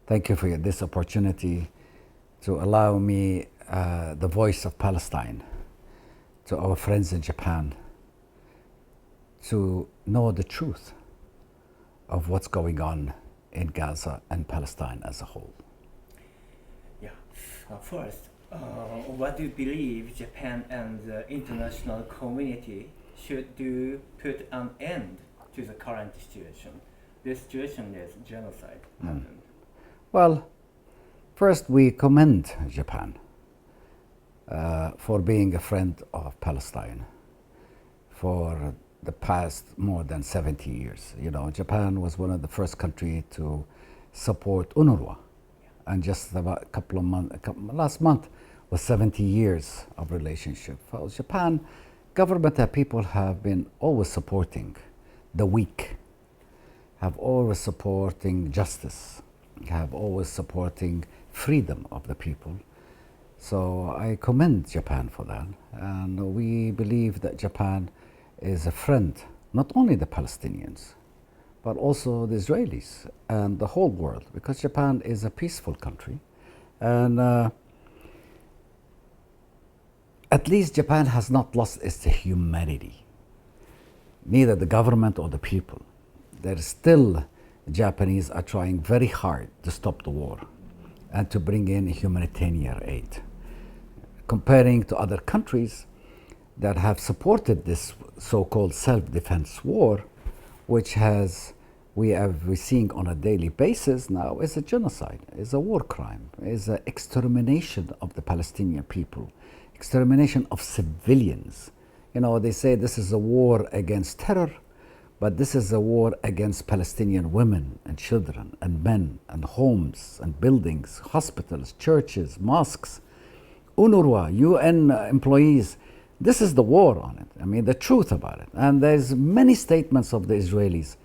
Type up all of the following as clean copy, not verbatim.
Thank you for this opportunity to allow me the voice of Palestine to our friends in Japan to know the truth of what's going on in Gaza and Palestine as a whole. Yeah. First, what do you believe Japan and the international community should do to put an end to the current situation? This situation is genocide happened. Well, first we commend Japan for being a friend of Palestine for the past more than 70 years. You know, Japan was one of the first countries to support UNRWA. And just about a couple of months, last month was 70 years of relationship. Well, Japan government and people have been always supporting the weak, have always supporting justice, have always supporting freedom of the people. So I commend Japan for that. And we believe that Japan is a friend, not only the Palestinians, but also the Israelis and the whole world, because Japan is a peaceful country. And at least Japan has not lost its humanity, neither the government or the people. There is still, Japanese are trying very hard to stop the war and to bring in humanitarian aid. Comparing to other countries that have supported this so-called self-defense war, which we're seeing on a daily basis now, is a genocide, is a war crime, is an extermination of the Palestinian people, extermination of civilians. You know, they say this is a war against terror, but this is a war against Palestinian women and children and men and homes and buildings, hospitals, churches, mosques, UNRWA, UN employees. This is the war on it. I mean, the truth about it. And there's many statements of the Israelis,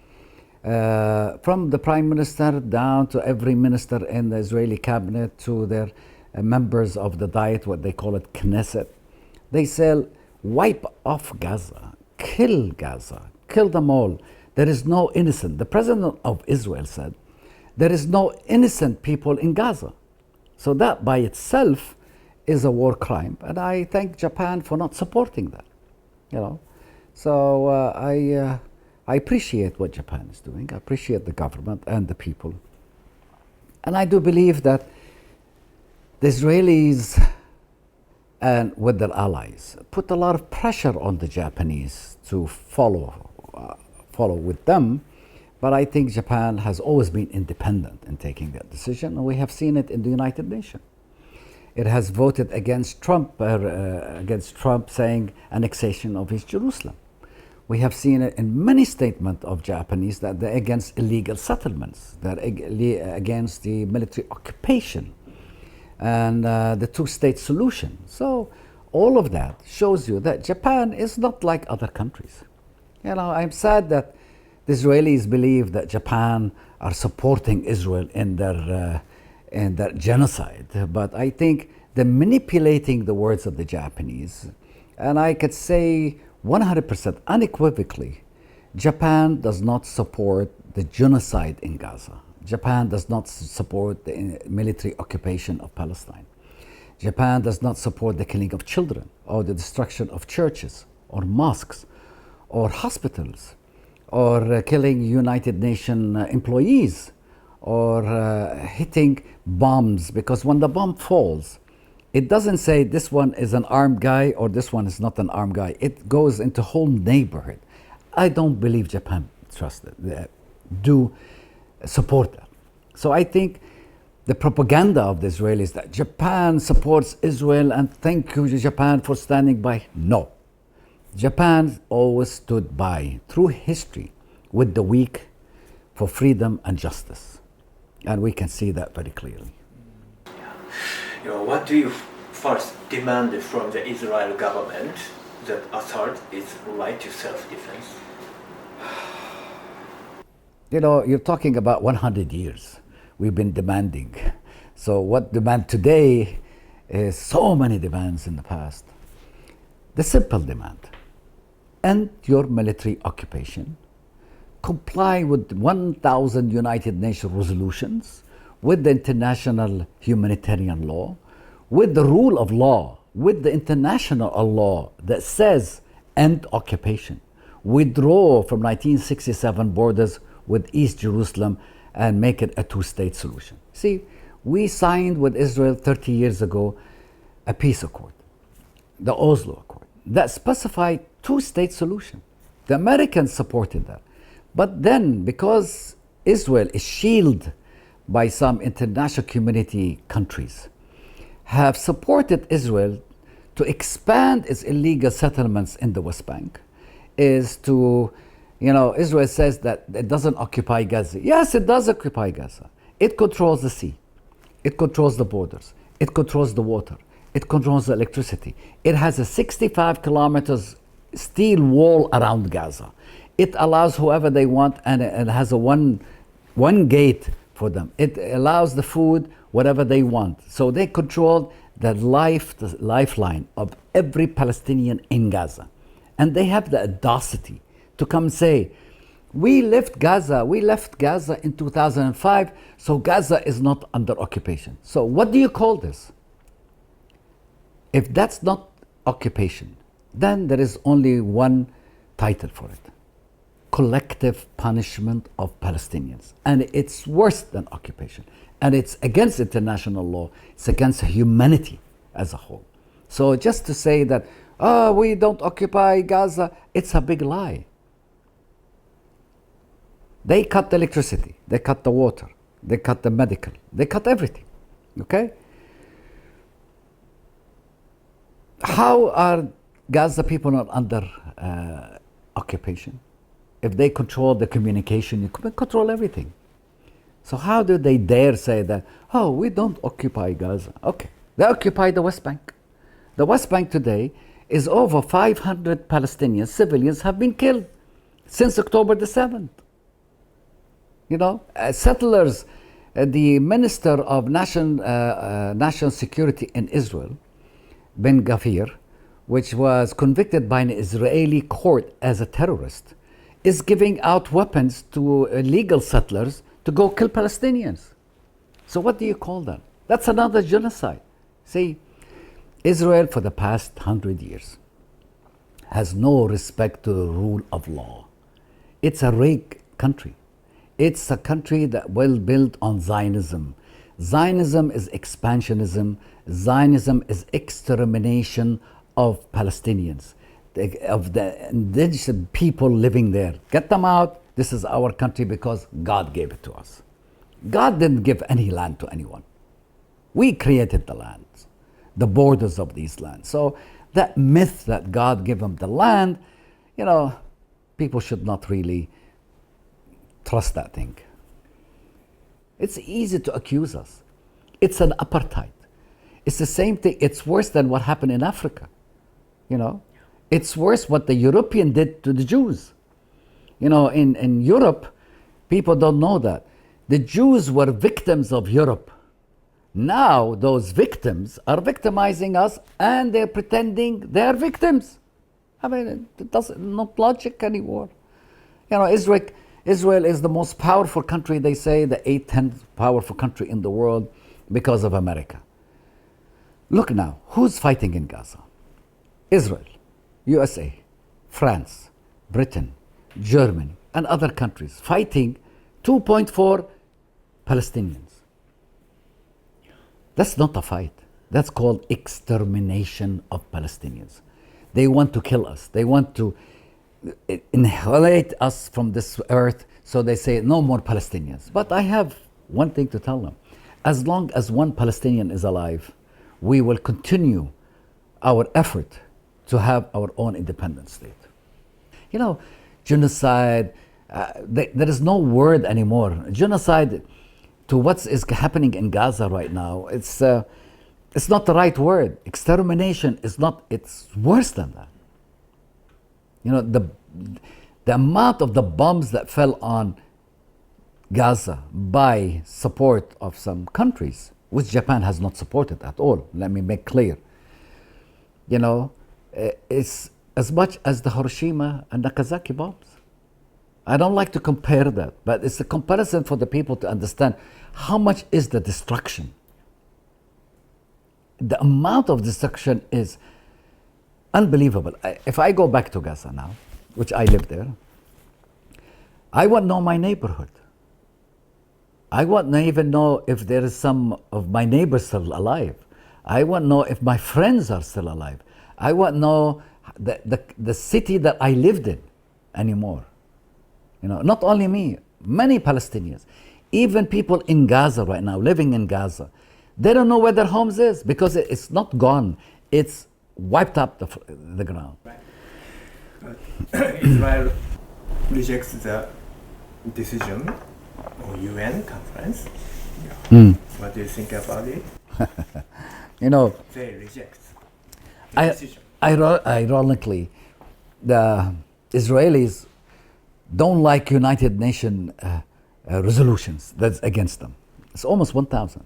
from the prime minister down to every minister in the Israeli cabinet to their members of the Diet, what they call it, Knesset. They say, wipe off Gaza, kill them all. There is no innocent. The president of Israel said, there is no innocent people in Gaza. So that by itself is a war crime, and I thank Japan for not supporting that. You know, so I appreciate what Japan is doing. I appreciate the government and the people, and I do believe that the Israelis and with their allies put a lot of pressure on the Japanese to follow with them. But I think Japan has always been independent in taking that decision, and we have seen it in the United Nations. It has voted against Trump saying annexation of East Jerusalem. We have seen it in many statements of Japanese that they're against illegal settlements, they're against the military occupation and the two-state solution. So all of that shows you that Japan is not like other countries. You know, I'm sad that the Israelis believe that Japan are supporting Israel in their genocide, but I think they're manipulating the words of the Japanese. And I could say 100% unequivocally, Japan does not support the genocide in Gaza. Japan does not support the military occupation of Palestine. Japan does not support the killing of children or the destruction of churches or mosques or hospitals or killing United Nations employees or hitting bombs, because when the bomb falls, it doesn't say this one is an armed guy or this one is not an armed guy. It goes into whole neighborhood. I don't believe Japan do support that. So I think the propaganda of the Israelis that Japan supports Israel and thank you Japan for standing by. No. Japan always stood by through history with the weak for freedom and justice. And we can see that very clearly. You know, what do you first demand from the Israel government that assert its right to self-defense? You know, you're talking about 100 years we've been demanding. So what demand today is so many demands in the past. The simple demand: end your military occupation, comply with 1,000 United Nations resolutions, with the international humanitarian law, with the rule of law, with the international law that says end occupation, withdraw from 1967 borders with East Jerusalem and make it a two-state solution. See, we signed with Israel 30 years ago a peace accord, the Oslo Accord, that specified two-state solution. The Americans supported that. But then, because Israel is shielded by some international community countries, have supported Israel to expand its illegal settlements in the West Bank, is to, Israel says that it doesn't occupy Gaza. Yes, it does occupy Gaza. It controls the sea. It controls the borders. It controls the water. It controls the electricity. It has a 65 kilometers steel wall around Gaza. It allows whoever they want, and it has a one gate for them. It allows the food, whatever they want. So they control the lifeline of every Palestinian in Gaza. And they have the audacity to come say, we left Gaza in 2005, so Gaza is not under occupation. So what do you call this? If that's not occupation, then there is only one title for it: collective punishment of Palestinians. And it's worse than occupation. And it's against international law. It's against humanity as a whole. So just to say that, we don't occupy Gaza, it's a big lie. They cut the electricity, they cut the water, they cut the medical, they cut everything, okay? How are Gaza people not under occupation? If they control the communication, you can control everything. So how do they dare say that, we don't occupy Gaza? Okay, they occupy the West Bank. The West Bank today is over 500 Palestinians, civilians, have been killed since October the 7th. Settlers, the Minister of National Security in Israel, Ben Gvir, which was convicted by an Israeli court as a terrorist, is giving out weapons to illegal settlers to go kill Palestinians. So what do you call that? That's another genocide. See, Israel for the past 100 years has no respect to the rule of law. It's a rigged country. It's a country that was built on Zionism. Zionism is expansionism. Zionism is extermination of Palestinians, of the indigenous people living there. Get them out. This is our country because God gave it to us. God didn't give any land to anyone. We created the lands, the borders of these lands. So that myth that God gave them the land, people should not really trust that thing. It's easy to accuse us. It's an apartheid. It's the same thing. It's worse than what happened in Africa. It's worse what the European did to the Jews. In Europe, people don't know that. The Jews were victims of Europe. Now those victims are victimizing us and they're pretending they're victims. I mean, it doesn't, not logic anymore. Israel is the most powerful country, they say, the 8th powerful country in the world because of America. Look now, who's fighting in Gaza? Israel, USA, France, Britain, Germany, and other countries fighting 2.4 Palestinians. That's not a fight. That's called extermination of Palestinians. They want to kill us. They want to annihilate us from this earth, so they say no more Palestinians. But I have one thing to tell them. As long as one Palestinian is alive, we will continue our effort to have our own independent state. Genocide, there is no word anymore. Genocide to what is happening in Gaza right now, it's not the right word. Extermination is not, it's worse than that. The amount of the bombs that fell on Gaza by support of some countries, which Japan has not supported at all, let me make clear. It's as much as the Hiroshima and Nagasaki bombs. I don't like to compare that, but it's a comparison for the people to understand how much is the destruction. The amount of destruction is unbelievable. If I go back to Gaza now, which I live there, I won't know my neighborhood. I won't even know if there is some of my neighbors still alive. I won't know if my friends are still alive. I won't know the city that I lived in anymore. You know, not only me, many Palestinians, even people in Gaza right now, living in Gaza, they don't know where their homes is because it's not gone. It's wiped up the ground. Right. Israel rejects the decision of UN conference. What do you think about it? You know, they reject the decision. Ironically, the Israelis don't like United Nations resolutions that's against them. It's almost 1,000.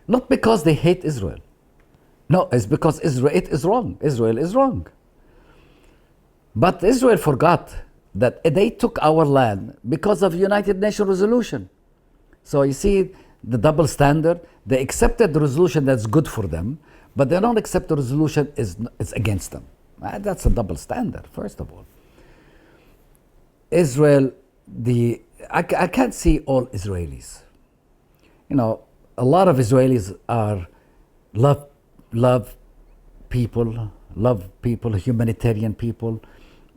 Not because they hate Israel. No, it's because it is wrong. Israel is wrong. But Israel forgot that they took our land because of United Nations resolution. So you see the double standard. They accepted the resolution that's good for them, but they don't accept the resolution is against them. That's a double standard, first of all. Israel, I can't see all Israelis. You know, a lot of Israelis are love people, humanitarian people.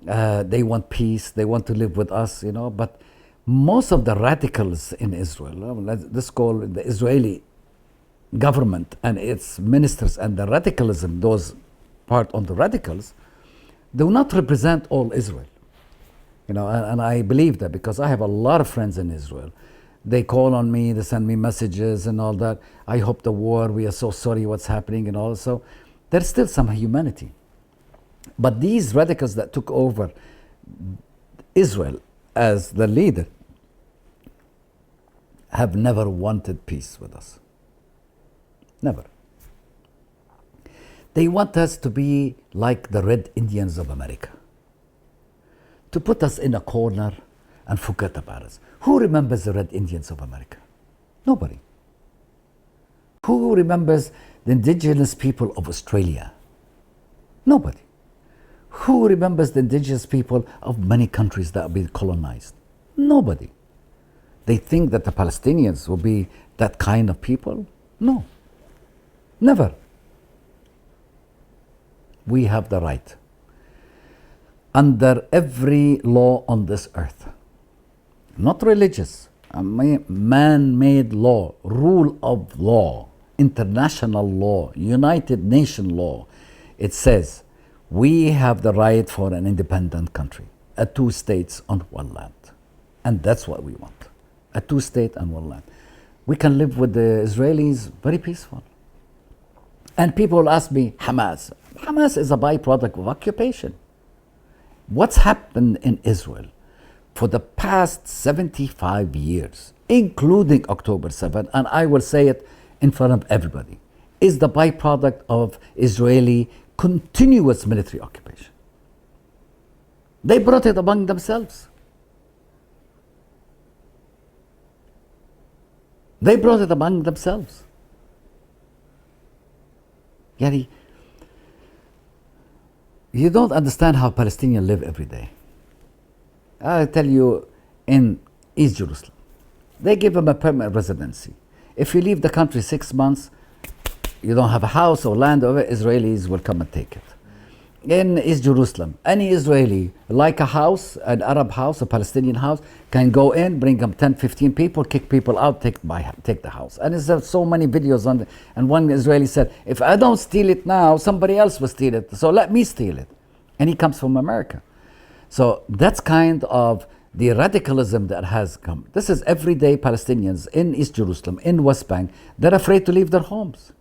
They want peace. They want to live with us, you know. But most of the radicals in Israel, let's call the Israeli government and its ministers and the radicalism, those part on the radicals, do not represent all Israel. You know, and I believe that because I have a lot of friends in Israel. They call on me, they send me messages and all that. I hope the war, we are so sorry what's happening and all. So there's still some humanity. But these radicals that took over Israel as the leader have never wanted peace with us. Never. They want us to be like the Red Indians of America, to put us in a corner and forget about us. Who remembers the Red Indians of America? Nobody. Who remembers the indigenous people of Australia? Nobody. Who remembers the indigenous people of many countries that have been colonized? Nobody. They think that the Palestinians will be that kind of people? No. Never. We have the right, under every law on this earth, not religious, man-made law, rule of law, international law, United Nations law, it says we have the right for an independent country, a 2 states on one land. And that's what we want, a 2 state on one land. We can live with the Israelis very peaceful. And people will ask me, Hamas. Hamas is a byproduct of occupation. What's happened in Israel for the past 75 years, including October 7, and I will say it in front of everybody, is the byproduct of Israeli continuous military occupation. They brought it among themselves. They brought it among themselves. Yani, you don't understand how Palestinians live every day. I tell you, in East Jerusalem, they give them a permanent residency. If you leave the country 6 months, you don't have a house or land, or Israelis will come and take it. In East Jerusalem, any Israeli, like a house, an Arab house, a Palestinian house, can go in, bring them 10, 15 people, kick people out, take the house. And there's so many videos on it. And one Israeli said, if I don't steal it now, somebody else will steal it. So let me steal it. And he comes from America. So that's kind of the radicalism that has come. This is everyday Palestinians in East Jerusalem, in West Bank, they're afraid to leave their homes.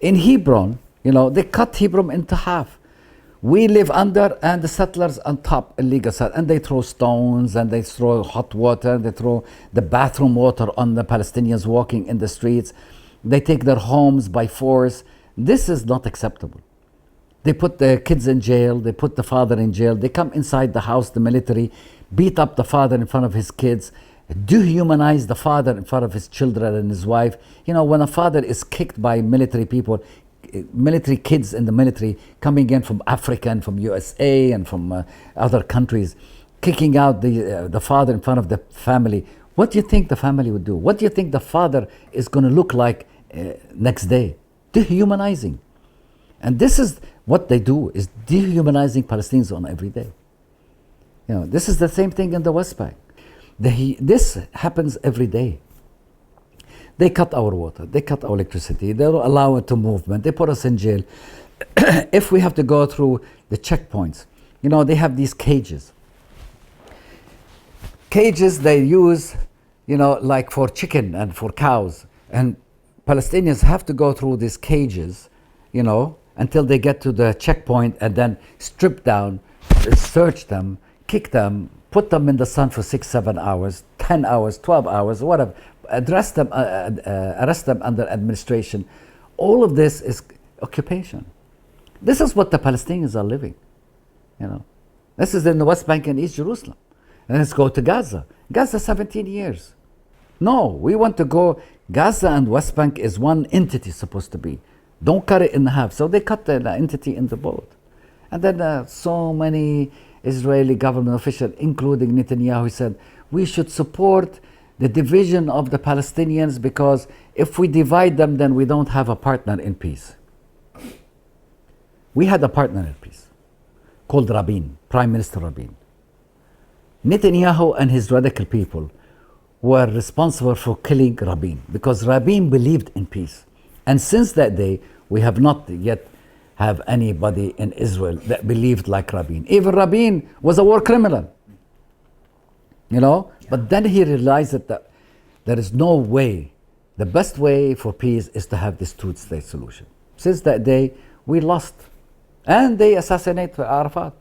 In Hebron, you know, they cut Hebron into half. We live under and the settlers on top, illegal settlers, and they throw stones and they throw hot water, they throw the bathroom water on the Palestinians walking in the streets. They take their homes by force. This is not acceptable. They put the kids in jail, they put the father in jail, they come inside the house, the military, beat up the father in front of his kids, dehumanize the father in front of his children and his wife. You know, when a father is kicked by military people, military kids in the military coming in from Africa and from USA and from other countries, kicking out the father in front of the family, what do you think the family would do? What do you think the father is going to look like next day? Dehumanizing. And this is what they do, is dehumanizing Palestinians on every day. You know, this is the same thing in the West Bank. This happens every day. They cut our water, they cut our electricity, they don't allow it to movement, they put us in jail. If we have to go through the checkpoints, you know, they have these cages. Cages they use, you know, like for chicken and for cows. And Palestinians have to go through these cages, you know, until they get to the checkpoint and then strip down, search them, kick them, put them in the sun for 6-7 hours, 10 hours, 12 hours, whatever. Arrest them under administration. All of this is occupation. This is what the Palestinians are living. You know, this is in the West Bank and East Jerusalem. And let's go to Gaza. Gaza, 17 years. No, we want to go. Gaza and West Bank is one entity supposed to be. Don't cut it in half. So they cut the entity into both. And then so many Israeli government officials, including Netanyahu, said we should support the division of the Palestinians because if we divide them, then we don't have a partner in peace. We had a partner in peace called Rabin, Prime Minister Rabin. Netanyahu and his radical people were responsible for killing Rabin because Rabin believed in peace. And since that day, we have not yet have anybody in Israel that believed like Rabin. Even Rabin was a war criminal. You know, but then he realized that there is no way. The best way for peace is to have this two-state solution. Since that day, we lost. And they assassinate Arafat.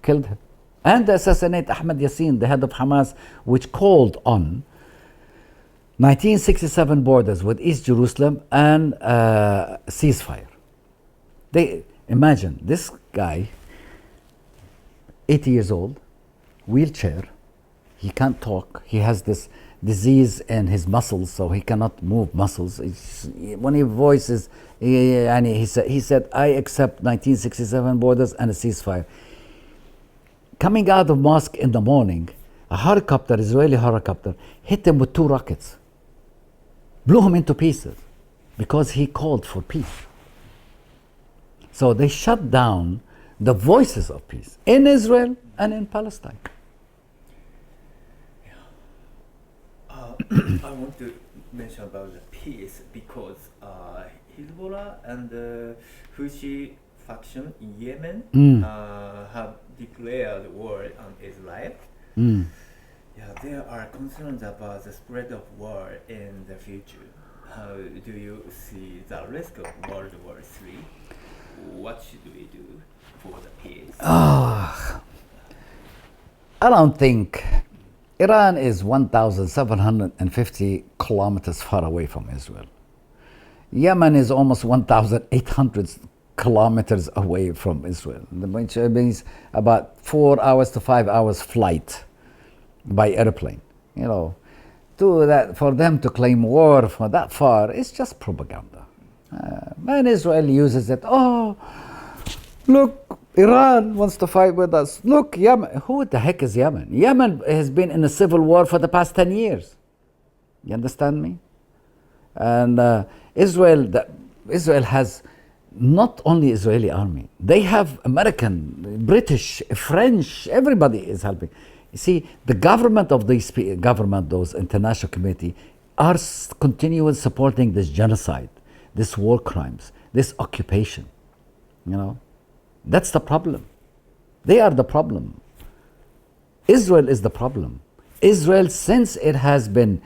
Killed him. And they assassinate Ahmed Yassin, the head of Hamas, which called on 1967 borders with East Jerusalem and ceasefire. They imagine this guy, 80 years old, wheelchair, he can't talk, he has this disease in his muscles, so he cannot move muscles. When he voices, he said, I accept 1967 borders and a ceasefire. Coming out of mosque in the morning, a helicopter, Israeli helicopter, hit him with 2 rockets, blew him into pieces because he called for peace. So they shut down the voices of peace in Israel and in Palestine. I want to mention about the peace because Hezbollah and the Houthi faction in Yemen have declared war on Israel. Yeah, there are concerns about the spread of war in the future. How do you see the risk of World War III? What should we do for the peace? I don't think. Iran is 1,750 kilometers far away from Israel. Yemen is almost 1,800 kilometers away from Israel, which means about 4 hours to 5 hours flight by airplane. You know, for them to claim war for that far, it's just propaganda. And Israel uses it. Oh, look, Iran wants to fight with us. Look, Yemen. Who the heck is Yemen? Yemen has been in a civil war for the past 10 years. You understand me? And Israel has not only Israeli army. They have American, British, French, everybody is helping. You see, the government of those international community are continually supporting this genocide, this war crimes, this occupation. You know, that's the problem. They are the problem. Israel is the problem. Israel, since it has been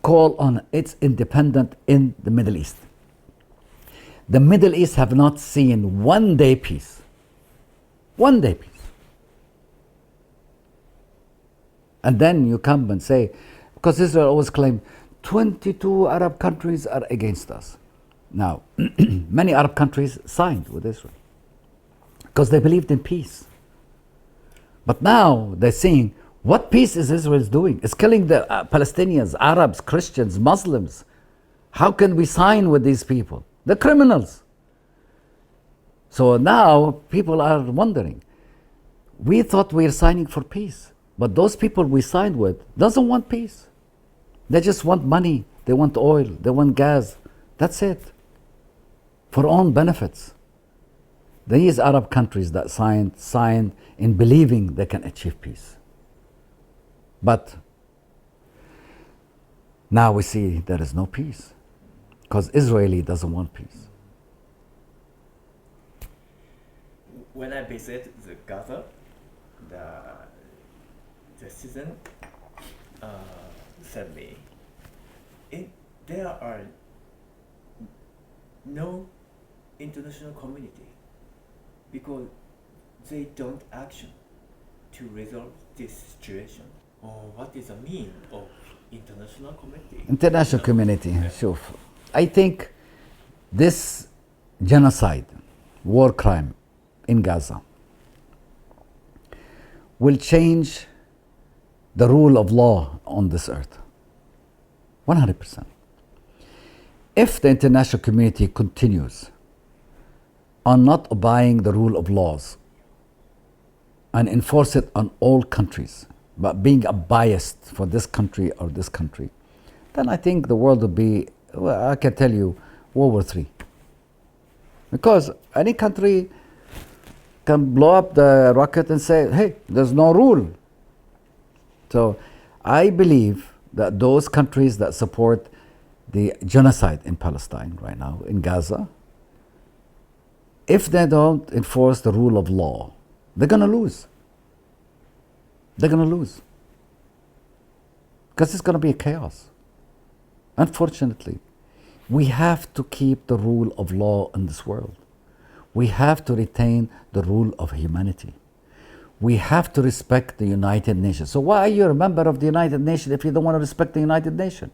called on its independence in the Middle East, the Middle East have not seen one day peace. One day peace. And then you come and say, because Israel always claimed 22 Arab countries are against us. Now, many Arab countries signed with Israel because they believed in peace. But now they're saying, what peace is Israel doing? It's killing the Palestinians, Arabs, Christians, Muslims. How can we sign with these people? They're criminals. So now people are wondering. We thought we were signing for peace, but those people we signed with doesn't want peace. They just want money, they want oil, they want gas. That's it. For own benefits. These Arab countries that signed in believing they can achieve peace. But now we see there is no peace because Israel doesn't want peace. When I visit the Gaza, the citizen said me, there are no international community because they don't action to resolve this situation. What is the meaning of international community? International community, sure. I think this genocide, war crime in Gaza will change the rule of law on this earth. 100%. If the international community continues on not obeying the rule of laws and enforce it on all countries, but being biased for this country or this country, then I think the world will be, well, I can tell you, World War III. Because any country can blow up the rocket and say, hey, there's no rule. So I believe that those countries that support the genocide in Palestine right now, in Gaza, if they don't enforce the rule of law, they're going to lose. They're going to lose. Because it's going to be a chaos. Unfortunately, we have to keep the rule of law in this world. We have to retain the rule of humanity. We have to respect the United Nations. So why are you a member of the United Nations if you don't want to respect the United Nations?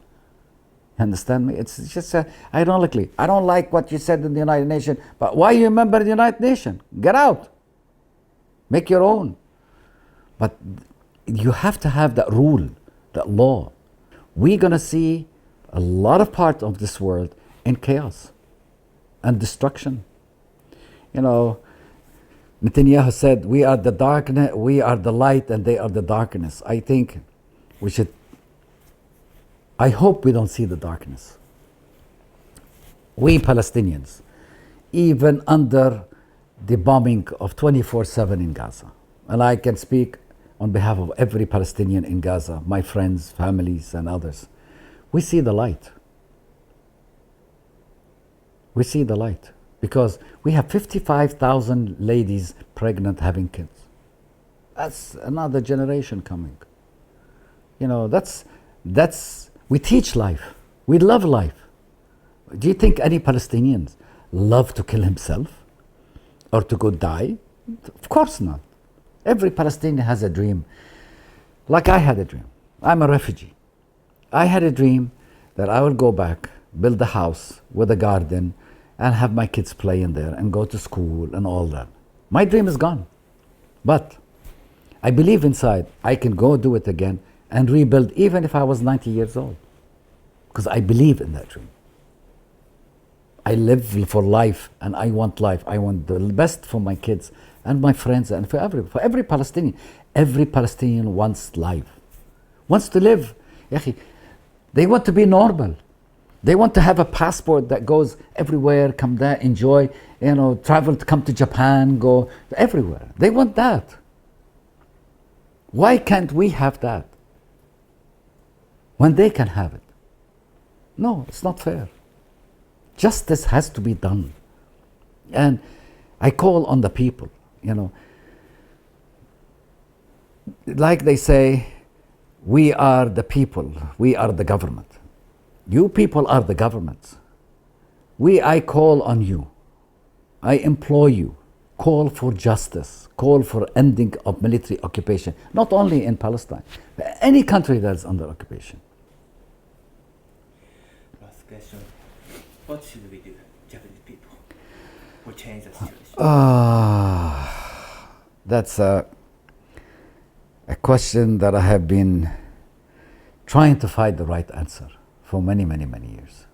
Understand me? It's just ironically, I don't like what you said in the United Nations, but why are you a member of the United Nations? Get out. Make your own. But you have to have that rule, that law. We're going to see a lot of parts of this world in chaos and destruction. You know, Netanyahu said, we are the darkness, we are the light, and they are the darkness. I think we should, I hope we don't see the darkness. We Palestinians, even under the bombing of 24/7 in Gaza, and I can speak on behalf of every Palestinian in Gaza, my friends, families, and others, we see the light. We see the light. Because we have 55,000 ladies pregnant having kids. That's another generation coming. You know, we teach life. We love life. Do you think any Palestinians love to kill himself or to go die? Of course not. Every Palestinian has a dream. Like I had a dream. I'm a refugee. I had a dream that I would go back, build a house with a garden, and have my kids play in there and go to school and all that. My dream is gone. But I believe inside I can go do it again and rebuild even if I was 90 years old. Because I believe in that dream. I live for life and I want life. I want the best for my kids and my friends and for every Palestinian. Every Palestinian wants life. Wants to live. They want to be normal. They want to have a passport that goes everywhere, come there, enjoy, travel to come to Japan, go everywhere. They want that. Why can't we have that when they can have it? No, it's not fair. Justice has to be done. And I call on the people, like they say, we are the people, we are the government. You people are the government. I call on you. I implore you. Call for justice. Call for ending of military occupation. Not only in Palestine, but any country that is under occupation. Last question. What should we do, Japanese people, to change the situation? That's a question that I have been trying to find the right answer for many, many, many years.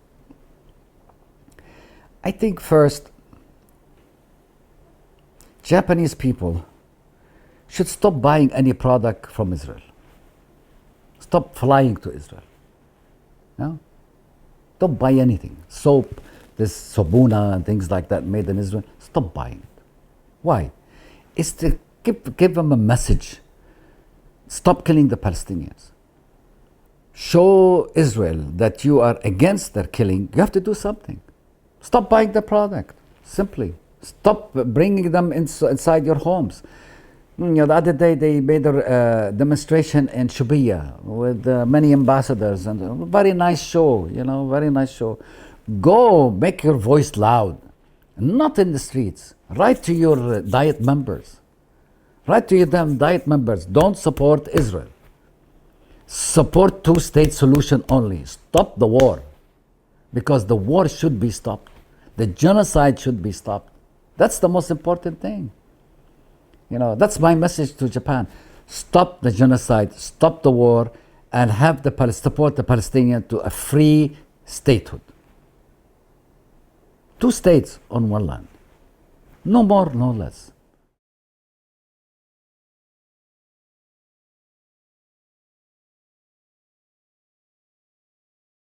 I think first, Japanese people should stop buying any product from Israel. Stop flying to Israel. No? Don't buy anything. Soap, this Sobuna and things like that made in Israel, stop buying it. Why? It's to give them a message. Stop killing the Palestinians. Show Israel that you are against their killing. You have to do something. Stop buying the product, simply. Stop bringing them inside your homes. The other day they made a demonstration in Shubiya with many ambassadors, and a very nice show, very nice show. Go make your voice loud, not in the streets. Write to your Diet members. Write to them Diet members, don't support Israel. Support two-state solution only. Stop the war, because the war should be stopped. The genocide should be stopped. That's the most important thing. That's my message to Japan. Stop the genocide, stop the war, and support the Palestinians to a free statehood. 2 states on one land. No more, no less.